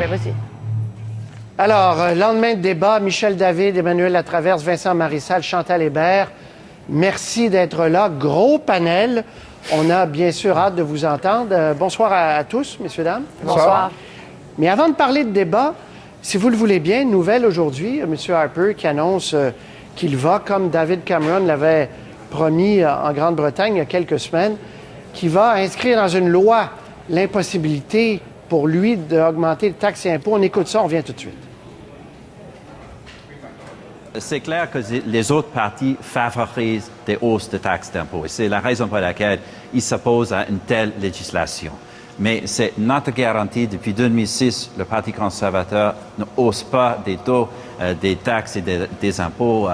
bien, vas-y. Alors, lendemain de débat, Michel David, Emmanuel Latraverse, Vincent Marissal, Chantal Hébert, merci d'être là. Gros panel. On a bien sûr hâte de vous entendre. Bonsoir à tous, messieurs, dames. Bonsoir. Mais avant de parler de débat, si vous le voulez bien, nouvelle aujourd'hui, M. Harper qui annonce qu'il va, comme David Cameron l'avait promis en Grande-Bretagne il y a quelques semaines, qui va inscrire dans une loi l'impossibilité pour lui d'augmenter les taxes et impôts. On écoute ça, on revient tout de suite. C'est clair que les autres partis favorisent des hausses de taxes d'impôts. Et c'est la raison pour laquelle ils s'opposent à une telle législation. Mais c'est notre garantie. Depuis 2006, le Parti conservateur ne hausse pas des taux des taxes et des impôts,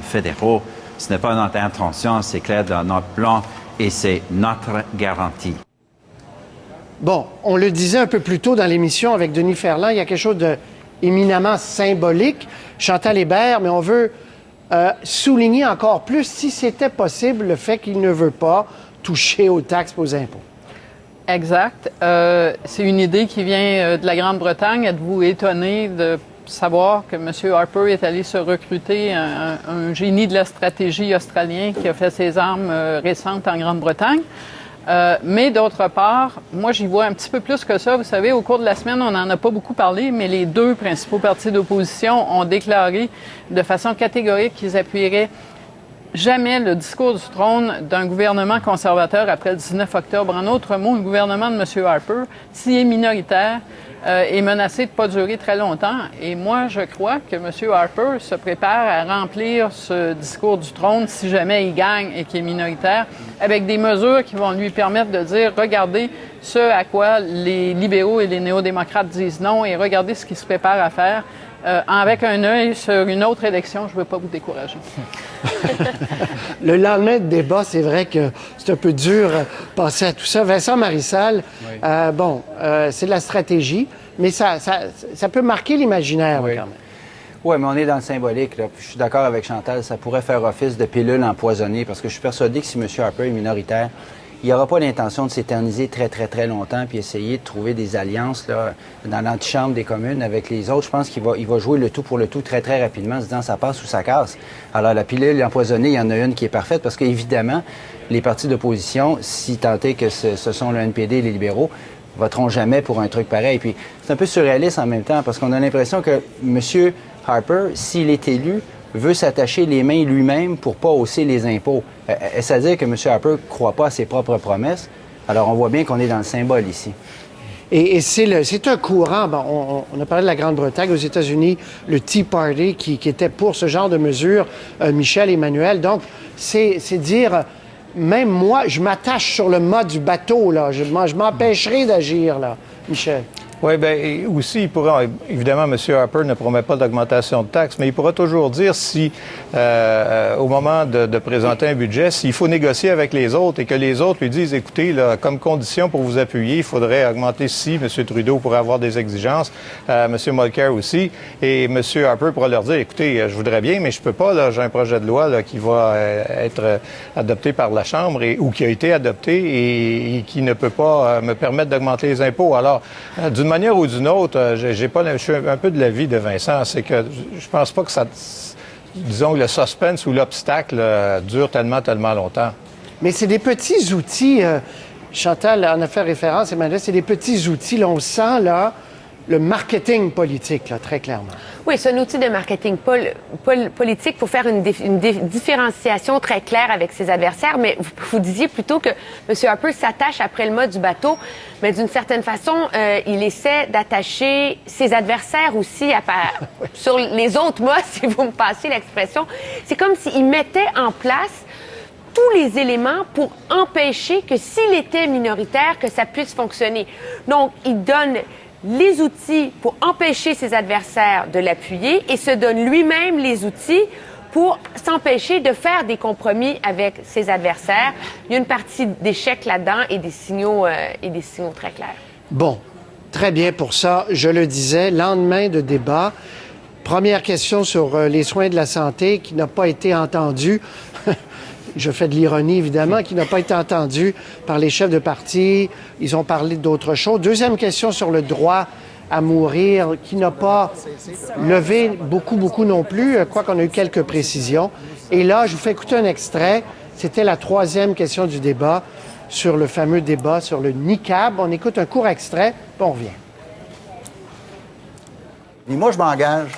fédéraux. Ce n'est pas notre intention, c'est clair dans notre plan et c'est notre garantie. Bon, on le disait un peu plus tôt dans l'émission avec Denis Ferland, il y a quelque chose d'éminemment symbolique. Chantal Hébert, mais on veut souligner encore plus, si c'était possible, le fait qu'il ne veut pas toucher aux taxes et aux impôts. Exact. C'est une idée qui vient de la Grande-Bretagne. Êtes-vous étonné de savoir que M. Harper est allé se recruter un génie de la stratégie australien qui a fait ses armes récentes en Grande-Bretagne? Mais d'autre part, moi, j'y vois un petit peu plus que ça. Vous savez, au cours de la semaine, on n'en a pas beaucoup parlé, mais les deux principaux partis d'opposition ont déclaré de façon catégorique qu'ils appuieraient jamais le discours du trône d'un gouvernement conservateur après le 19 octobre. En d'autres mots, le gouvernement de M. Harper, s'il est minoritaire, est menacé de ne pas durer très longtemps. Et moi, je crois que M. Harper se prépare à remplir ce discours du trône, si jamais il gagne et qu'il est minoritaire, avec des mesures qui vont lui permettre de dire, regardez ce à quoi les libéraux et les néo-démocrates disent non et regardez ce qu'il se prépare à faire. Avec un œil sur une autre élection, je ne veux pas vous décourager. Le lendemain de débat, c'est vrai que c'est un peu dur de penser à tout ça. Vincent Marissal, oui. C'est de la stratégie, mais ça peut marquer l'imaginaire oui. Quand même. Oui, mais on est dans le symbolique. Là. Je suis d'accord avec Chantal, ça pourrait faire office de pilule empoisonnée parce que je suis persuadé que si M. Harper est minoritaire, il n'aura pas l'intention de s'éterniser très, très, très longtemps puis essayer de trouver des alliances là, dans l'antichambre des communes avec les autres. Je pense qu'il va jouer le tout pour le tout très, très rapidement en se disant ça passe ou ça casse. Alors, la pilule empoisonnée, il y en a une qui est parfaite parce qu'évidemment, les partis d'opposition, si tant est que ce sont le NPD et les libéraux, voteront jamais pour un truc pareil. Puis, c'est un peu surréaliste en même temps parce qu'on a l'impression que M. Harper, s'il est élu, veut s'attacher les mains lui-même pour pas hausser les impôts. C'est-à-dire que M. Harper ne croit pas à ses propres promesses. Alors, on voit bien qu'on est dans le symbole ici. Et c'est un courant. Bon, on a parlé de la Grande-Bretagne, aux États-Unis, le Tea Party qui était pour ce genre de mesures, Michel, Emmanuel. Donc, c'est dire, même moi, je m'attache sur le mât du bateau, là. Je m'empêcherai d'agir, là, Michel. Oui, bien, aussi, il pourra, évidemment, M. Harper ne promet pas d'augmentation de taxes, mais il pourra toujours dire si, au moment de présenter un budget, s'il faut négocier avec les autres et que les autres lui disent, écoutez, là, comme condition pour vous appuyer, il faudrait augmenter ci, M. Trudeau pourrait avoir des exigences, M. Mulcair aussi, et M. Harper pourra leur dire, écoutez, je voudrais bien, mais je peux pas, là, j'ai un projet de loi là, qui va être adopté par la Chambre ou qui a été adopté et qui ne peut pas me permettre d'augmenter les impôts. Alors, d'une manière ou d'une autre, je suis un peu de l'avis de Vincent, c'est que je pense pas que ça, disons, le suspense ou l'obstacle dure tellement longtemps. Mais c'est des petits outils, Chantal en a fait référence, Emmanuel, c'est des petits outils, là, on sent, là, le marketing politique, là, très clairement. Oui, c'est un outil de marketing politique pour faire une différenciation très claire avec ses adversaires. Mais vous disiez plutôt que M. Harper s'attache après le mât du bateau. Mais d'une certaine façon, il essaie d'attacher ses adversaires aussi sur les autres mâts, si vous me passez l'expression. C'est comme s'il mettait en place tous les éléments pour empêcher que s'il était minoritaire, que ça puisse fonctionner. Donc, il donne les outils pour empêcher ses adversaires de l'appuyer et se donne lui-même les outils pour s'empêcher de faire des compromis avec ses adversaires. Il y a une partie d'échec là-dedans et des signaux très clairs. Bon, très bien pour ça. Je le disais, lendemain de débat, première question sur les soins de la santé qui n'a pas été entendue. je fais de l'ironie évidemment, qui n'a pas été entendu par les chefs de parti. Ils ont parlé d'autres choses. Deuxième question sur le droit à mourir, qui n'a pas levé beaucoup non plus, quoi qu'on a eu quelques précisions. Et là, je vous fais écouter un extrait. C'était la troisième question du débat sur le fameux débat sur le niqab. On écoute un court extrait, puis on revient. Et moi, je m'engage.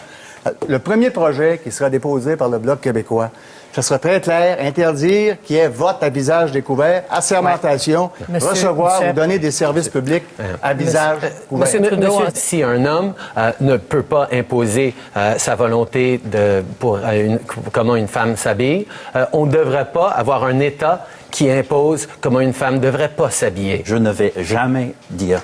Le premier projet qui sera déposé par le Bloc québécois, ce sera très clair, interdire qu'il y ait vote à visage découvert, assermentation, recevoir ou donner des services publics à visage couvert. Monsieur, si un homme ne peut pas imposer sa volonté pour comment une femme s'habille, on ne devrait pas avoir un État qui impose comment une femme ne devrait pas s'habiller. Je ne vais jamais dire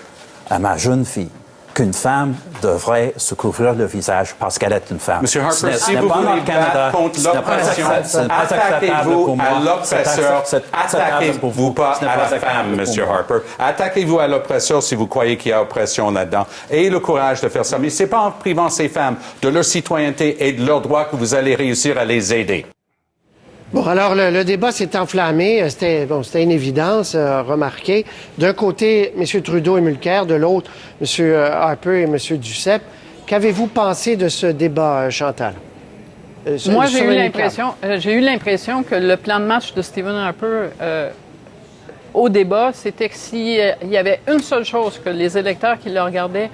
à ma jeune fille qu'une femme devrait se couvrir le visage parce qu'elle est une femme. Monsieur Harper, si vous voulez battre contre l'oppression, attaquez-vous à l'oppresseur, attaquez-vous pas à la femme, Monsieur Harper. Attaquez-vous à l'oppresseur si vous croyez qu'il y a oppression là-dedans. Ayez le courage de faire ça. Mais c'est pas en privant ces femmes de leur citoyenneté et de leurs droits que vous allez réussir à les aider. Bon, alors, le débat s'est enflammé. C'était une évidence, remarqué. D'un côté, M. Trudeau et Mulcair, de l'autre, M. Harper et M. Duceppe. Qu'avez-vous pensé de ce débat, Chantal? Moi, j'ai eu l'impression que le plan de match de Stephen Harper au débat, c'était que s'il y avait une seule chose que les électeurs qui le regardaient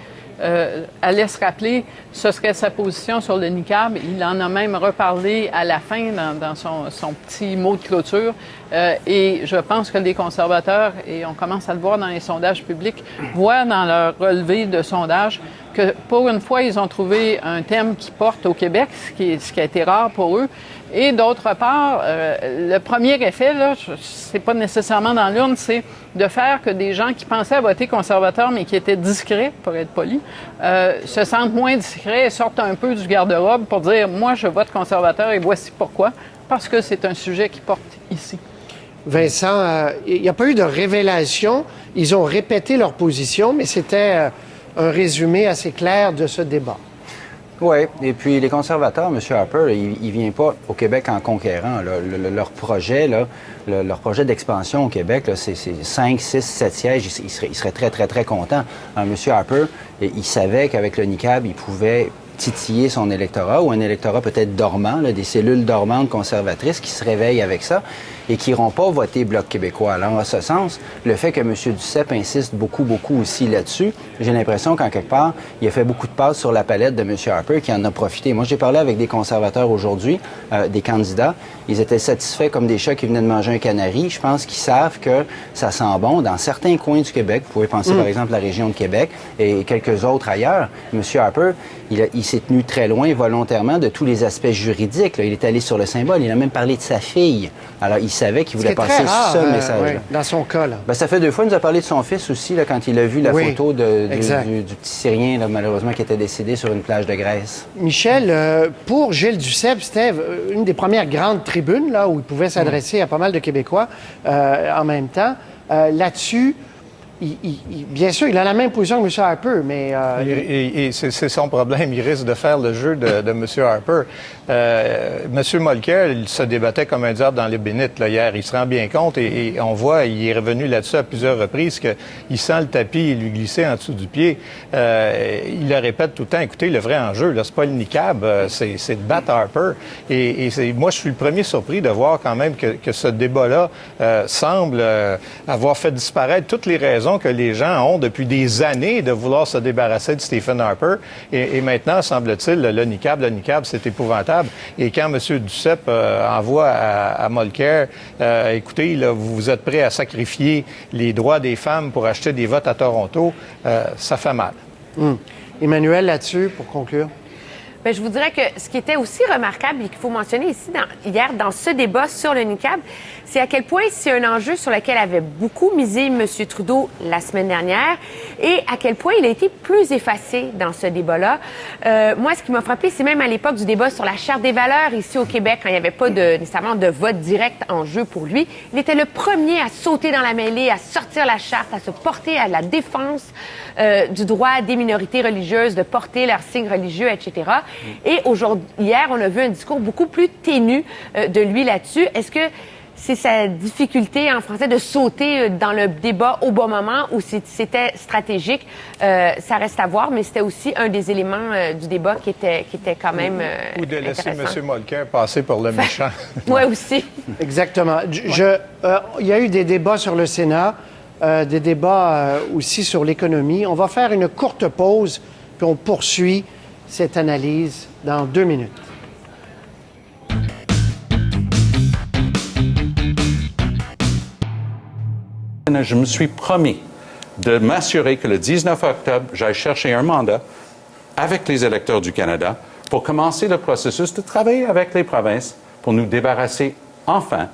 allait se rappeler, ce serait sa position sur le niqab. Il en a même reparlé à la fin dans son petit mot de clôture. Et je pense que les conservateurs, et on commence à le voir dans les sondages publics, voient dans leur relevé de sondage que pour une fois, ils ont trouvé un thème qui porte au Québec, ce qui a été rare pour eux. Et d'autre part, le premier effet, là, c'est pas nécessairement dans l'urne, c'est de faire que des gens qui pensaient à voter conservateur, mais qui étaient discrets, pour être polis, se sentent moins discrets et sortent un peu du garde-robe pour dire « Moi, je vote conservateur et voici pourquoi », parce que c'est un sujet qui porte ici. Vincent, il n'y a pas eu de révélation. Ils ont répété leur position, mais c'était un résumé assez clair de ce débat. Oui, et puis les conservateurs, M. Harper, il ne vient pas au Québec en conquérant. Leur projet, leur projet d'expansion au Québec, c'est 5, 6, 7 sièges. Il serait très, très, très content. M. Harper, il savait qu'avec le niqab, il pouvait titiller son électorat ou un électorat peut-être dormant, des cellules dormantes conservatrices qui se réveillent avec ça et qui n'iront pas voter Bloc québécois. Alors, en ce sens, le fait que M. Duceppe insiste beaucoup aussi là-dessus, j'ai l'impression qu'en quelque part, il a fait beaucoup de passes sur la palette de M. Harper qui en a profité. Moi, j'ai parlé avec des conservateurs aujourd'hui, des candidats. Ils étaient satisfaits comme des chats qui venaient de manger un canari. Je pense qu'ils savent que ça sent bon dans certains coins du Québec. Vous pouvez penser, par exemple, à la région de Québec et quelques autres ailleurs. M. Harper, il s'est tenu très loin volontairement de tous les aspects juridiques. Là. Il est allé sur le symbole. Il a même parlé de sa fille. Alors, il savait qu'il voulait passer ce message-là. Oui, dans son cas, là. Ben, ça fait 2 fois. Il nous a parlé de son fils aussi, là, quand il a vu la photo du petit Syrien, là, malheureusement, qui était décédé sur une plage de Grèce. Michel, pour Gilles Duceppe, c'était une des premières grandes tribunes là, où il pouvait s'adresser à pas mal de Québécois en même temps. Là-dessus, bien sûr, il a la même position que M. Harper, mais... Et c'est son problème. Il risque de faire le jeu de M. Harper. M. Mulcair, il se débattait comme un diable dans les bénites là, hier. Il se rend bien compte et on voit, il est revenu là-dessus à plusieurs reprises, qu'il sent le tapis lui glisser en dessous du pied. Il le répète tout le temps, écoutez, le vrai enjeu, là, c'est pas le niqab, c'est de battre Harper. Et moi, je suis le premier surpris de voir quand même que ce débat-là semble avoir fait disparaître toutes les raisons que les gens ont depuis des années de vouloir se débarrasser de Stephen Harper. Et maintenant, semble-t-il, le niqab, c'est épouvantable. Et quand M. Duceppe envoie à Mulcair, écoutez, là, vous êtes prêt à sacrifier les droits des femmes pour acheter des votes à Toronto, ça fait mal. Emmanuel, là-dessus, pour conclure. Bien, je vous dirais que ce qui était aussi remarquable et qu'il faut mentionner ici hier dans ce débat sur le niqab, c'est à quel point c'est un enjeu sur lequel avait beaucoup misé M. Trudeau la semaine dernière et à quel point il a été plus effacé dans ce débat-là. Moi, ce qui m'a frappé, c'est même à l'époque du débat sur la Charte des valeurs ici au Québec, quand il n'y avait pas nécessairement de vote direct en jeu pour lui, il était le premier à sauter dans la mêlée, à sortir la Charte, à se porter à la défense du droit des minorités religieuses de porter leurs signes religieux, etc. Et hier, on a vu un discours beaucoup plus ténu de lui là-dessus. Est-ce que c'est sa difficulté en français de sauter dans le débat au bon moment ou si c'était stratégique. Ça reste à voir, mais c'était aussi un des éléments du débat qui était quand même Ou de laisser M. intéressant. Molker passer pour le méchant. Oui, aussi. Exactement. Il y a eu des débats sur le Sénat, des débats aussi sur l'économie. On va faire une courte pause, puis on poursuit cette analyse dans 2 minutes. Je me suis promis de m'assurer que le 19 octobre, j'aille chercher un mandat avec les électeurs du Canada pour commencer le processus de travailler avec les provinces pour nous débarrasser enfin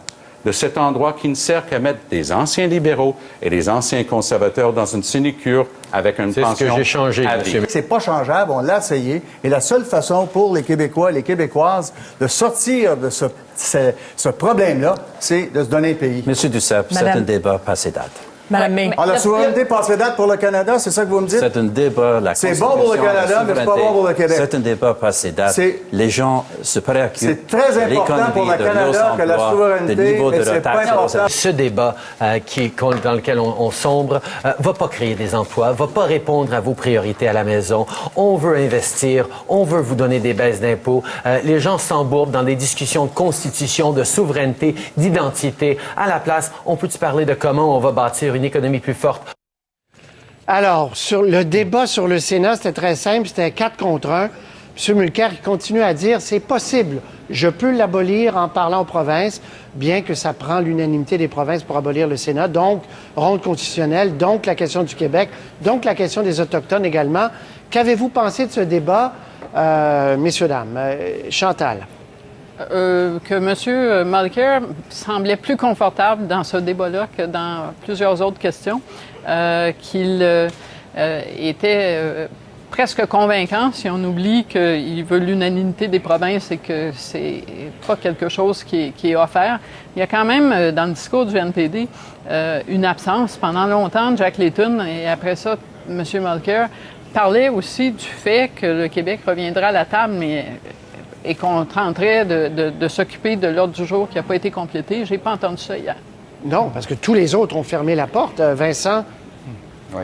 de cet endroit qui ne sert qu'à mettre des anciens libéraux et des anciens conservateurs dans une sinécure avec une pension. C'est ce que j'ai changé, monsieur. C'est pas changeable, on l'a essayé. Et la seule façon pour les Québécois et les Québécoises de sortir de ce problème-là, c'est de se donner un pays. Monsieur Duceppe, c'est un débat passé date. Madame May. On a la souveraineté passée date pour le Canada, c'est ça que vous me dites? C'est un débat, la C'est bon pour le Canada, mais c'est pas bon pour le Québec. C'est un débat passé date. Les gens se préoccupent. C'est très important pour le Canada que la souveraineté, mais c'est pas important. Ce débat dans lequel on sombre va pas créer des emplois, va pas répondre à vos priorités à la maison. On veut investir, on veut vous donner des baisses d'impôts. Les gens s'embourbent dans des discussions de constitution, de souveraineté, d'identité. À la place, on peut-tu parler de comment on va bâtir une économie plus forte? Alors, sur le débat sur le Sénat, c'était très simple, c'était 4 contre 1. M. Mulcair il continue à dire, c'est possible, je peux l'abolir en parlant aux provinces, bien que ça prend l'unanimité des provinces pour abolir le Sénat, donc ronde constitutionnelle, donc la question du Québec, donc la question des Autochtones également. Qu'avez-vous pensé de ce débat, messieurs, dames? Chantal? Que M. Mulcair semblait plus confortable dans ce débat-là que dans plusieurs autres questions, qu'il était presque convaincant si on oublie qu'il veut l'unanimité des provinces et que c'est pas quelque chose qui est offert. Il y a quand même, dans le discours du NPD, une absence. Pendant longtemps, Jack Layton et après ça, M. Mulcair parlait aussi du fait que le Québec reviendra à la table, mais et qu'on tenterait de s'occuper de l'ordre du jour qui n'a pas été complété. Je n'ai pas entendu ça hier. Non, parce que tous les autres ont fermé la porte. Vincent? Oui.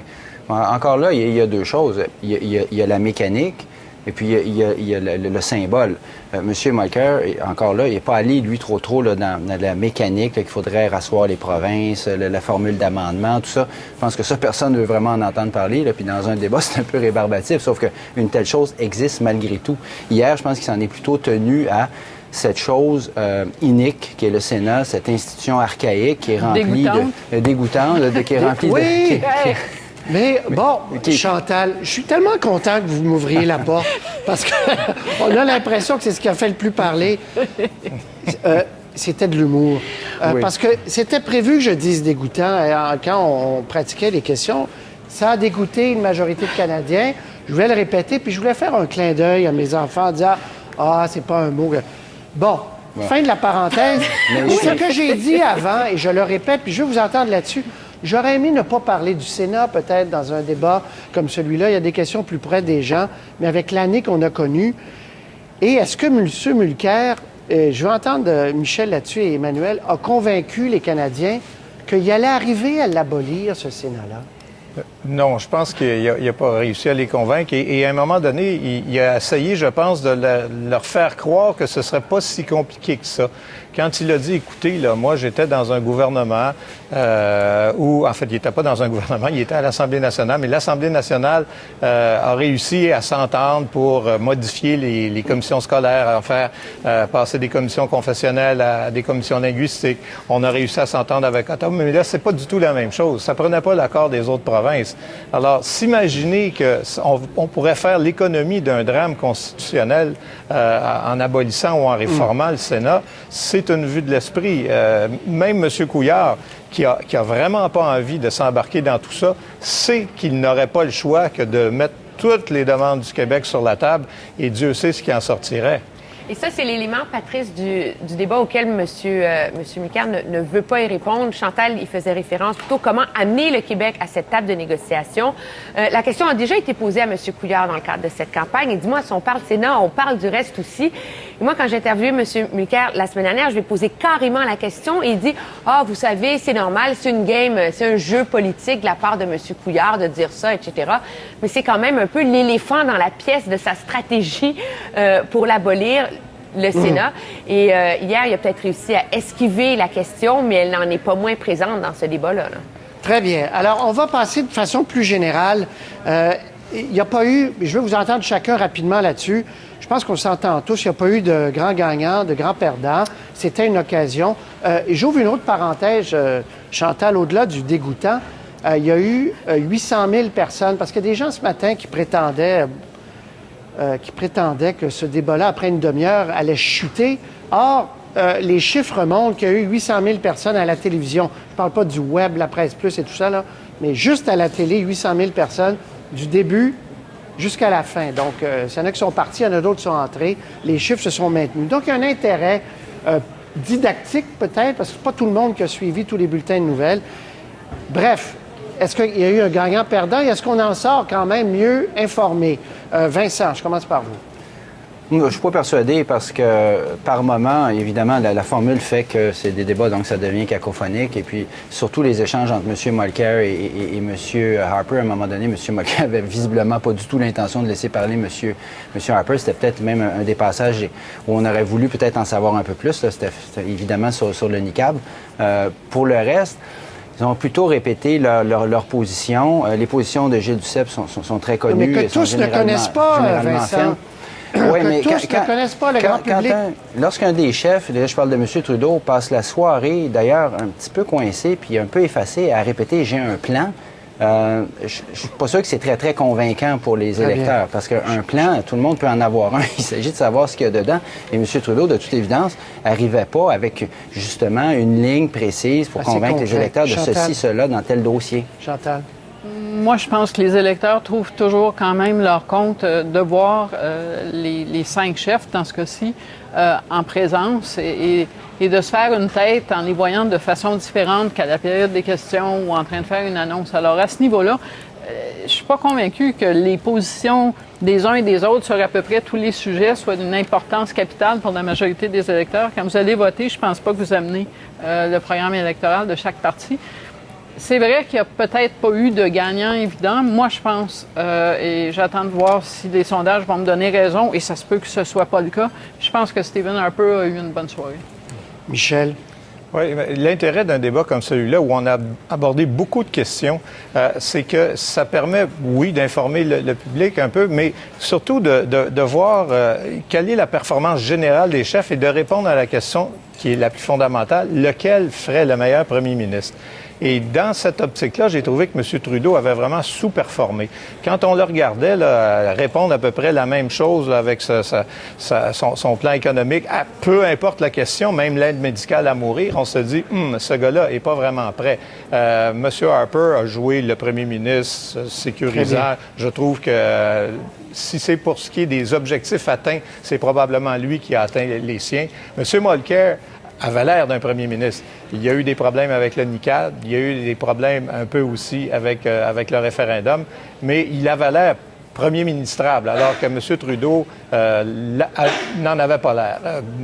Encore là, il y a 2 choses. Il y a la mécanique et puis il y a le symbole. Monsieur Mulcair, encore là, il n'est pas allé, lui, trop là, dans la mécanique, qu'il faudrait rasseoir les provinces, la formule d'amendement, tout ça. Je pense que ça, personne ne veut vraiment en entendre parler. Là, puis dans un débat, c'est un peu rébarbatif, sauf qu'une telle chose existe malgré tout. Hier, je pense qu'il s'en est plutôt tenu à cette chose inique qui est le Sénat, cette institution archaïque qui est remplie dégoûtante, qui est remplie oui. Mais bon, Chantal, je suis tellement content que vous m'ouvriez la porte parce qu'on a l'impression que c'est ce qui a fait le plus parler. C'était de l'humour. Oui. Parce que c'était prévu que je dise dégoûtant quand on pratiquait les questions. Ça a dégoûté une majorité de Canadiens. Je voulais le répéter, puis je voulais faire un clin d'œil à mes enfants en disant « Ah, c'est pas un mot... » Bon, fin de la parenthèse. Ce que j'ai dit avant, et je le répète, puis je veux vous entendre là-dessus, j'aurais aimé ne pas parler du Sénat, peut-être, dans un débat comme celui-là. Il y a des questions plus près des gens, mais avec l'année qu'on a connue. Et est-ce que M. Mulcair, je veux entendre Michel là-dessus et Emmanuel, a convaincu les Canadiens qu'il allait arriver à l'abolir, ce Sénat-là? Non, je pense qu'il n'a pas réussi à les convaincre. Et à un moment donné, il a essayé, je pense, de leur faire croire que ce ne serait pas si compliqué que ça. Quand il a dit, écoutez, là, moi, j'étais dans un gouvernement où, en fait, il n'était pas dans un gouvernement, il était à l'Assemblée nationale, mais l'Assemblée nationale a réussi à s'entendre pour modifier les commissions scolaires, à faire passer des commissions confessionnelles à des commissions linguistiques. On a réussi à s'entendre avec Ottawa, mais là, c'est pas du tout la même chose. Ça prenait pas l'accord des autres provinces. Alors, s'imaginer qu'on pourrait faire l'économie d'un drame constitutionnel en abolissant ou en réformant le Sénat, c'est une vue de l'esprit. Même M. Couillard, qui a vraiment pas envie de s'embarquer dans tout ça, sait qu'il n'aurait pas le choix que de mettre toutes les demandes du Québec sur la table, et Dieu sait ce qui en sortirait. Et ça, c'est l'élément, Patrice, du débat auquel M. Mulcair ne veut pas y répondre. Chantal, il faisait référence plutôt comment amener le Québec à cette table de négociation. La question a déjà été posée à M. Couillard dans le cadre de cette campagne. Il dit, moi, si on parle Sénat, on parle du reste aussi. Et moi, quand j'ai interviewé M. Mulcair la semaine dernière, je lui ai posé carrément la question et il dit « Ah, vous savez, c'est normal, c'est une game, c'est un jeu politique de la part de M. Couillard de dire ça, etc. » Mais c'est quand même un peu l'éléphant dans la pièce de sa stratégie pour l'abolir, le Sénat. Et hier, il a peut-être réussi à esquiver la question, mais elle n'en est pas moins présente dans ce débat-là. Là. Très bien. Alors, on va passer de façon plus générale. Il n'y a pas eu, je veux vous entendre chacun rapidement là-dessus. Je pense qu'on s'entend tous, il n'y a pas eu de grands gagnants, de grands perdants. C'était une occasion. Et j'ouvre une autre parenthèse, Chantal, au-delà du dégoûtant. Il y a eu 800 000 personnes, parce qu'il y a des gens ce matin qui prétendaient que ce débat-là, après une demi-heure, allait chuter. Or, les chiffres montrent qu'il y a eu 800 000 personnes à la télévision. Je ne parle pas du web, la presse plus et tout ça, là, mais juste à la télé, 800 000 personnes du début jusqu'à la fin. Donc, il y en a qui sont partis, il y en a d'autres qui sont entrés. Les chiffres se sont maintenus. Donc, il y a un intérêt didactique peut-être, parce que c'est pas tout le monde qui a suivi tous les bulletins de nouvelles. Bref, est-ce qu'il y a eu un gagnant-perdant et est-ce qu'on en sort quand même mieux informé? Vincent, je commence par vous. Je ne suis pas persuadé parce que, par moment, évidemment, la formule fait que c'est des débats, donc ça devient cacophonique. Et puis, surtout les échanges entre M. Mulcair et M. Harper, à un moment donné, M. Mulcair avait visiblement pas du tout l'intention de laisser parler M. Harper. C'était peut-être même un des passages où on aurait voulu peut-être en savoir un peu plus. C'était évidemment sur le niqab. Pour le reste, ils ont plutôt répété leur position. Les positions de Gilles Duceppe sont très connues. Mais que tous ne connaissent pas, Vincent. Oui, mais tous ne connaissent pas le grand public. Lorsqu'un des chefs, là, je parle de M. Trudeau, passe la soirée, d'ailleurs, un petit peu coincé puis un peu effacé, à répéter « j'ai un plan », je ne suis pas sûr que c'est très, très convaincant pour les électeurs. Parce qu'un plan, tout le monde peut en avoir un. Il s'agit de savoir ce qu'il y a dedans. Et M. Trudeau, de toute évidence, n'arrivait pas avec, justement, une ligne précise pour convaincre les électeurs de ceci, cela, dans tel dossier. Chantal. Moi, je pense que les électeurs trouvent toujours quand même leur compte de voir les 5 chefs, dans ce cas-ci, en présence et de se faire une tête en les voyant de façon différente qu'à la période des questions ou en train de faire une annonce. Alors, à ce niveau-là, je suis pas convaincu que les positions des uns et des autres sur à peu près tous les sujets soient d'une importance capitale pour la majorité des électeurs. Quand vous allez voter, je pense pas que vous amenez le programme électoral de chaque parti. C'est vrai qu'il n'y a peut-être pas eu de gagnant évident. Moi, je pense, et j'attends de voir si les sondages vont me donner raison, et ça se peut que ce ne soit pas le cas, je pense que Stephen Harper a eu une bonne soirée. Michel? Oui, l'intérêt d'un débat comme celui-là, où on a abordé beaucoup de questions, c'est que ça permet, oui, d'informer le public un peu, mais surtout de voir quelle est la performance générale des chefs et de répondre à la question qui est la plus fondamentale, lequel ferait le meilleur premier ministre? Et dans cette optique-là, j'ai trouvé que M. Trudeau avait vraiment sous-performé. Quand on le regardait là, répondre à peu près la même chose là, avec son plan économique, peu importe la question, même l'aide médicale à mourir, on se dit ce gars-là n'est pas vraiment prêt. M. Harper a joué le premier ministre sécurisateur. Je trouve que si c'est pour ce qui est des objectifs atteints, c'est probablement lui qui a atteint les siens. M. Mulcair avait l'air d'un premier ministre. Il y a eu des problèmes avec le niqab, il y a eu des problèmes un peu aussi avec le référendum, mais il avait l'air premier ministrable, alors que M. Trudeau n'en avait pas l'air.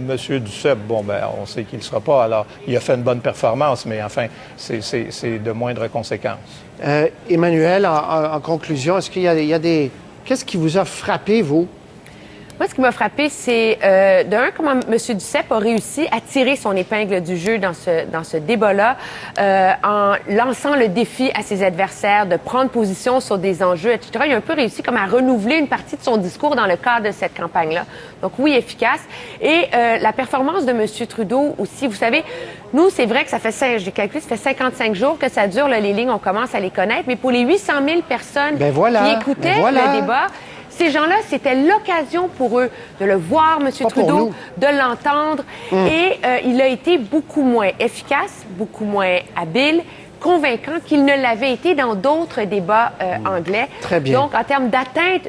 M. Duceppe, on sait qu'il ne sera pas, alors il a fait une bonne performance, mais enfin, c'est de moindres conséquences. Emmanuel, en conclusion, est-ce qu'il y a des... Qu'est-ce qui vous a frappé, vous? Moi, ce qui m'a frappé, c'est, comment M. Duceppe a réussi à tirer son épingle du jeu dans ce débat-là en lançant le défi à ses adversaires de prendre position sur des enjeux, etc. Il a un peu réussi comme à renouveler une partie de son discours dans le cadre de cette campagne-là. Donc, oui, efficace. Et la performance de M. Trudeau aussi, vous savez, nous, c'est vrai que ça fait, j'ai calculé, ça fait 55 jours que ça dure, là, les lignes, on commence à les connaître, mais pour les 800 000 personnes qui écoutaient le débat, ces gens-là, c'était l'occasion pour eux de le voir, M. Trudeau, de l'entendre. Et il a été beaucoup moins efficace, beaucoup moins habile, convaincant qu'il ne l'avait été dans d'autres débats anglais. Très bien. Donc, en termes d'atteinte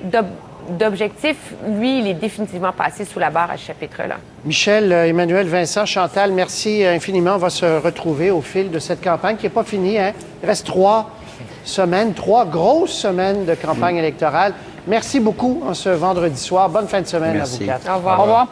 d'objectifs, lui, il est définitivement passé sous la barre à ce chapitre-là. Michel, Emmanuel, Vincent, Chantal, merci infiniment. On va se retrouver au fil de cette campagne qui n'est pas finie. Hein? Il reste 3 grosses semaines de campagne électorale. Merci beaucoup en ce vendredi soir. Bonne fin de semaine à vous quatre. Au revoir. Au revoir.